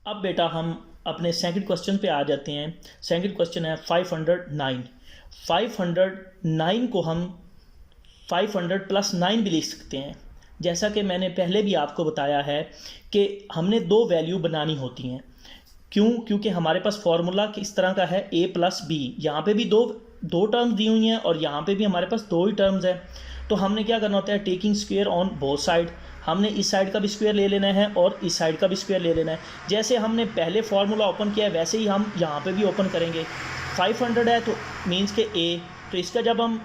अब बेटा हम अपने सेकंड क्वेश्चन पे आ जाते हैं। सेकंड क्वेश्चन है 509। 509 को हम 500 प्लस 9 भी लिख सकते हैं। जैसा कि मैंने पहले भी आपको बताया है कि हमने दो वैल्यू बनानी होती हैं। क्योंकि हमारे पास फॉर्मूला किस तरह का है, a प्लस बी। यहाँ पे भी दो टर्म्स दी हुई हैं और यहाँ पे भी हमारे पास दो ही टर्म्स हैं। तो हमने क्या करना होता है, taking square on both side. हमने इस साइड का भी स्क्वायर ले लेना है और इस साइड का भी स्क्वायर ले लेना है। जैसे हमने पहले फार्मूला ओपन किया है वैसे ही हम यहाँ पे भी ओपन करेंगे। 500 है तो मीन्स के a, तो इसका जब हम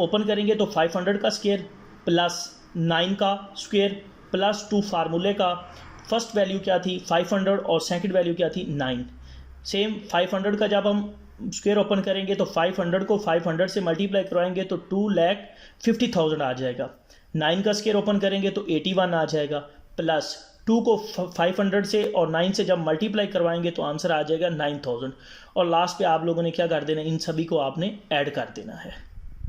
ओपन करेंगे तो 500 का स्क्वायर प्लस 9 का स्क्वायर प्लस 2 फार्मूले का। फर्स्ट वैल्यू क्या थी 500 और सेकंड वैल्यू क्या थी 9। सेम 500 का जब हम स्क्वायर ओपन करेंगे तो 500 को 500 से मल्टीप्लाई करवाएंगे तो 2,50,000 आ जाएगा। 9 का स्क्वायर ओपन करेंगे तो 81 आ जाएगा, प्लस 2 को 500 से और 9 से जब मल्टीप्लाई करवाएंगे तो आंसर आ जाएगा 9,000। और लास्ट पे आप लोगों ने क्या कर देना, इन सभी को आपने ऐड कर देना है।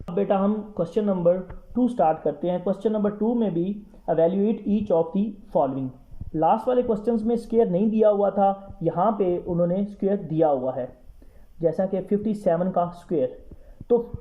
अब बेटा हम क्वेश्चन नंबर 2 स्टार्ट करते हैं। क्वेश्चन नंबर 2 में भी evaluate each of the following. Last वाले क्वेश्चंस में स्क्वायर नहीं दिया हुआ था, यहाँ पे उन्होंने स्क्वायर दिया हुआ है, जैसा कि 57 का स्क्वायर। तो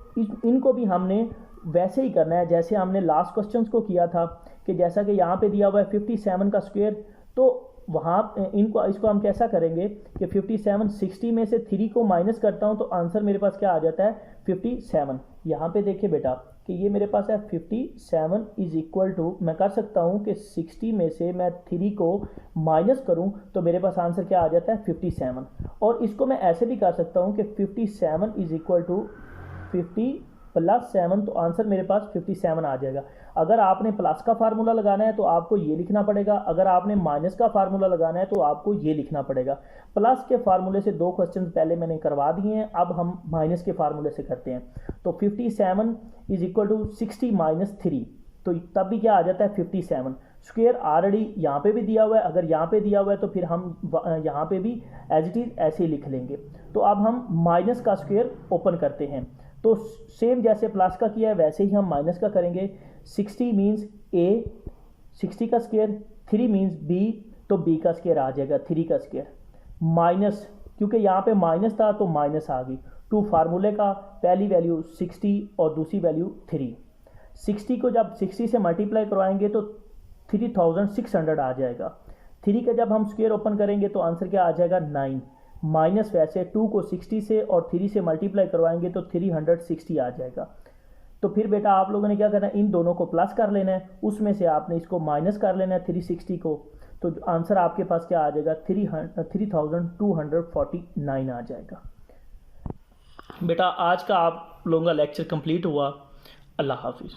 इनको भी हमने वैसे ही करना है जैसे हमने लास्ट क्वेश्चंस को किया था, कि जैसा कि यहाँ पे दिया हुआ है 57 का स्क्वायर, तो वहाँ इसको हम कैसा करेंगे कि 57 60 में से 3 को माइनस करता हूँ तो आंसर मेरे पास क्या आ जाता है 57। यहाँ पे देखिए बेटा कि ये मेरे पास है 57 इज इक्वल टू, मैं कर सकता हूँ कि 60 में से मैं 3 को माइनस करूँ तो मेरे पास आंसर क्या आ जाता है 57। और इसको मैं ऐसे भी कर सकता हूँ कि 57 इज इक्वल टू 50 प्लस 7, तो आंसर मेरे पास 57 आ जाएगा। अगर आपने प्लस का फार्मूला लगाना है तो आपको ये लिखना पड़ेगा, अगर आपने माइनस का फार्मूला लगाना है तो आपको ये लिखना पड़ेगा। प्लस के फार्मूले से दो क्वेश्चन पहले मैंने करवा दिए हैं, अब हम माइनस के फार्मूले से करते हैं। तो 57 इज इक्वल टू 60 माइनस 3, तो तब भी क्या आ जाता है 57। स्क्वायर ऑलरेडी यहाँ पे भी दिया हुआ है, अगर यहाँ पे दिया हुआ है तो फिर हम यहाँ पे भी एज इट इज ऐसे ही लिख लेंगे। तो अब हम माइनस का स्क्वायर ओपन करते हैं, तो सेम जैसे प्लस का किया है वैसे ही हम माइनस का करेंगे। 60 मीन्स a, 60 का स्क्वायर, 3 मीन्स b, तो b का स्क्वायर आ जाएगा 3 का स्क्वायर, माइनस क्योंकि यहाँ पे माइनस था तो माइनस आ गई। 2 फार्मूले का, पहली वैल्यू 60 और दूसरी वैल्यू 3। 60 को जब 60 से मल्टीप्लाई करवाएंगे तो 3600 आ जाएगा। 3 का जब हम स्क्वायर ओपन करेंगे तो आंसर क्या आ जाएगा 9, माइनस वैसे 2 को 60 से और 3 से मल्टीप्लाई करवाएंगे तो 360 आ जाएगा। तो फिर बेटा आप लोगों ने क्या करना है, इन दोनों को प्लस कर लेना है, उसमें से आपने इसको माइनस कर लेना है 360 को, तो आंसर आपके पास क्या आ जाएगा 3249 आ जाएगा। बेटा आज का आप लोगों का लेक्चर कंप्लीट हुआ। अल्लाह हाफिज़।